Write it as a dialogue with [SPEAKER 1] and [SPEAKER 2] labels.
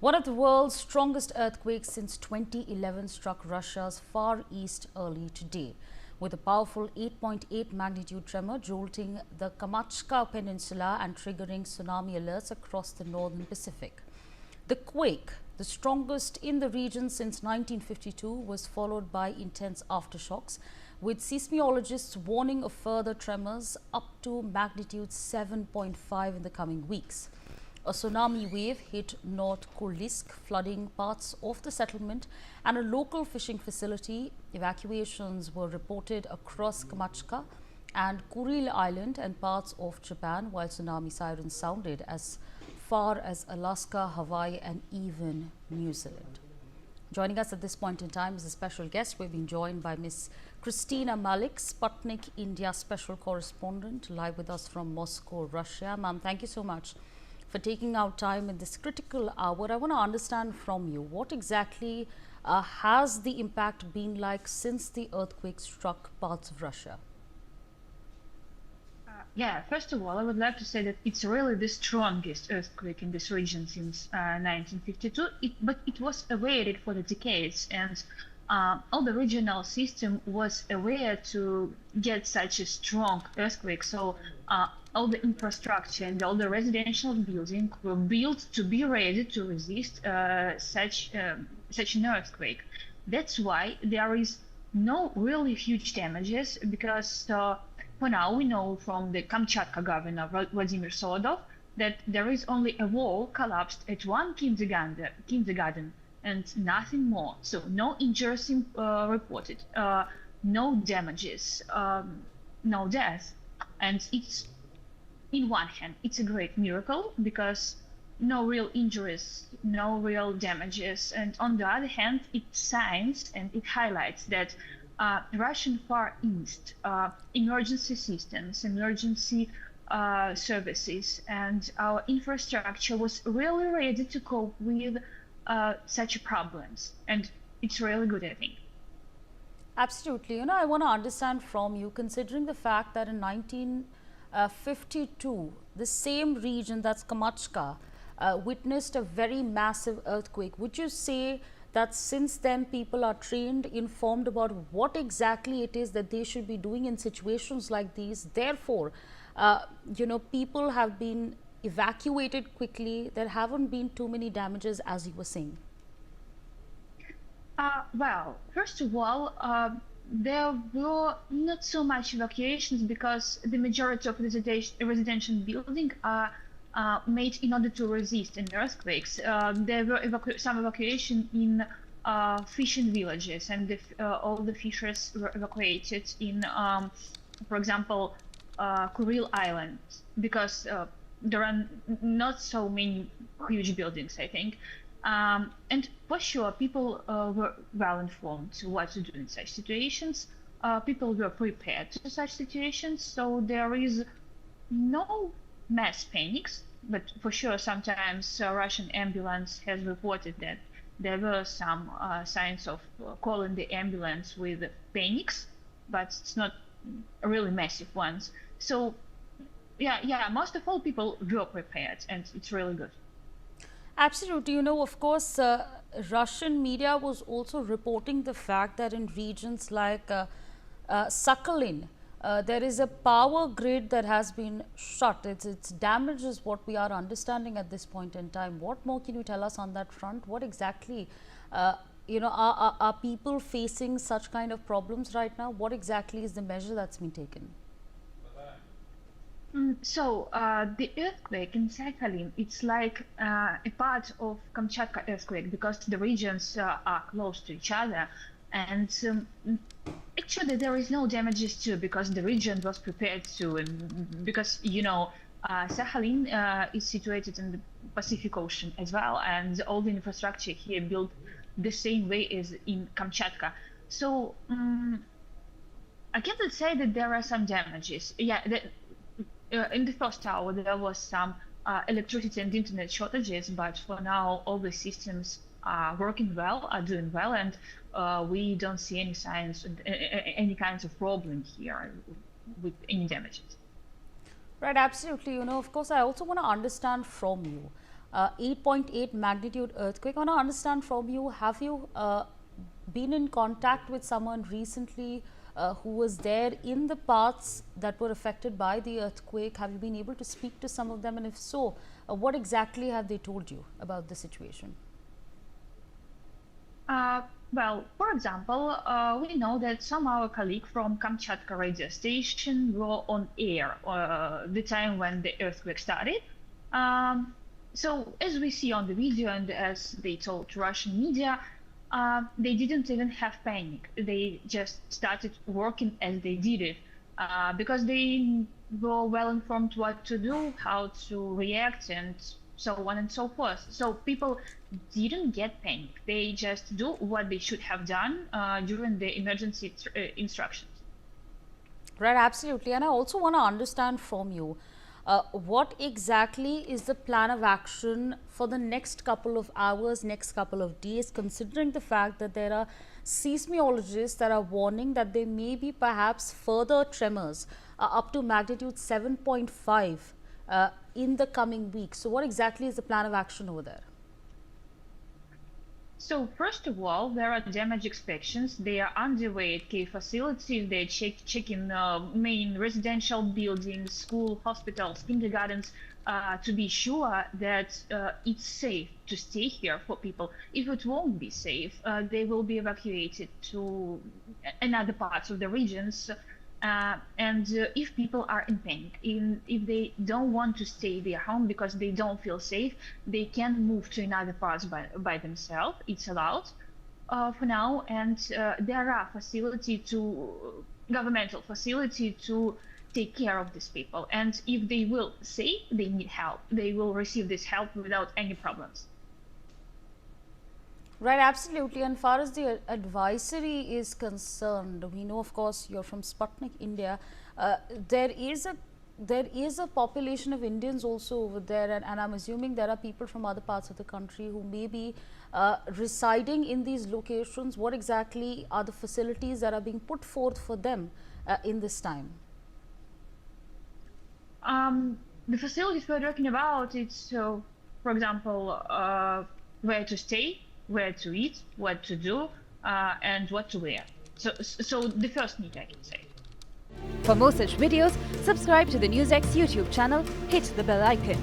[SPEAKER 1] One of the world's strongest earthquakes since 2011 struck Russia's far east early today, with a powerful 8.8 magnitude tremor jolting the Kamchatka Peninsula and triggering tsunami alerts across the northern Pacific. The quake, the strongest in the region since 1952, was followed by intense aftershocks, with seismologists warning of further tremors up to magnitude 7.5 in the coming weeks. A tsunami wave hit North Kursk, flooding parts of the settlement and a local fishing facility. Evacuations were reported across Kamchatka and Kuril Island and parts of Japan, while tsunami sirens sounded as far as Alaska, Hawaii and even New Zealand. Joining us at this point in time is a special guest. We've been joined by Ms. Christina Malik, Sputnik India Special Correspondent, live with us from Moscow, Russia. Ma'am, thank you so much for taking out time in this critical hour. I want to understand from you, what exactly has the impact been like since the earthquake struck parts of Russia?
[SPEAKER 2] Yeah, first of all, I would like to say that it's really the strongest earthquake in this region since 1952, but it was awaited for the decades, and all the regional system was aware to get such a strong earthquake. So all the infrastructure and all the residential buildings were built to be ready to resist such an earthquake. That's why there is no really huge damages, because for now we know from the Kamchatka governor Vladimir Solodov that there is only a wall collapsed at one kindergarten and nothing more. So no injuries reported, no damages, no death. And it's, in one hand, it's a great miracle because no real injuries, no real damages. And on the other hand, it signs and it highlights that Russian Far East emergency systems, emergency services, and our infrastructure was really ready to cope with such problems. And it's really good, I think.
[SPEAKER 1] Absolutely. I want to understand from you, considering the fact that in 1952, the same region, that's Kamchatka, witnessed a very massive earthquake. Would you say that since then people are trained, informed about what exactly it is that they should be doing in situations like these? Therefore, people have been evacuated quickly. There haven't been too many damages, as you were saying.
[SPEAKER 2] Well, first of all, there were not so much evacuations because the majority of residential buildings are made in order to resist an earthquakes. There were some evacuation in fishing villages, and all the fishers were evacuated in, for example, Kuril Island, because there are not so many huge buildings, I think. And for sure, people were well informed what to do in such situations. People were prepared to such situations, so there is no mass panics. But for sure, sometimes Russian ambulance has reported that there were some signs of calling the ambulance with panics, but it's not really massive ones. So yeah, most of all people were prepared, and it's really good.
[SPEAKER 1] Absolutely. Of course, Russian media was also reporting the fact that in regions like Sakhalin, there is a power grid that has been shut. Its damage is what we are understanding at this point in time. What more can you tell us on that front? What exactly, are people facing such kind of problems right now? What exactly is the measure that's been taken?
[SPEAKER 2] So the earthquake in Sakhalin, it's like a part of Kamchatka earthquake because the regions are close to each other, and actually there is no damages too because the region was prepared to, because Sakhalin is situated in the Pacific Ocean as well, and all the infrastructure here built the same way as in Kamchatka. So I cannot say that there are some damages. Yeah. In the first hour, there was some electricity and internet shortages, but for now, all the systems are working well, are doing well, and we don't see any signs, any kinds of problem here with any damages.
[SPEAKER 1] Right, absolutely. Of course, I also want to understand from you, 8.8 magnitude earthquake. I want to understand from you, have you been in contact with someone recently who was there in the parts that were affected by the earthquake? Have you been able to speak to some of them, and if so, what exactly have they told you about the situation?
[SPEAKER 2] Well, for example, we know that some of our colleagues from Kamchatka radio station were on air the time when the earthquake started. So as we see on the video and as they told Russian media, they didn't even have panic. They just started working as they did it because they were well informed what to do, how to react, and so on and so forth. So people didn't get panic. They just do what they should have done during the emergency instructions.
[SPEAKER 1] Right, absolutely. And I also want to understand from you, what exactly is the plan of action for the next couple of hours, next couple of days, considering the fact that there are seismologists that are warning that there may be perhaps further tremors up to magnitude 7.5 in the coming weeks. So what exactly is the plan of action over there?
[SPEAKER 2] So first of all, there are damage inspections. They are underway at key facilities. They're checking main residential buildings, school, hospitals, kindergartens, to be sure that it's safe to stay here for people. If it won't be safe, they will be evacuated to another parts of the regions. And if people are in panic, if they don't want to stay their home because they don't feel safe, they can move to another parts by themselves. It's allowed for now, and there are governmental facility to take care of these people. And if they will say they need help, they will receive this help without any problems.
[SPEAKER 1] Right, absolutely. And far as the advisory is concerned, we know, of course, you're from Sputnik, India. There is a population of Indians also over there, and I'm assuming there are people from other parts of the country who may be residing in these locations. What exactly are the facilities that are being put forth for them in this time?
[SPEAKER 2] The facilities we're talking about, it's, for example, where to stay, where to eat, what to do, and what to wear. So the first need, I can say.
[SPEAKER 3] For more such videos, subscribe to the Newsx YouTube channel, hit the bell icon.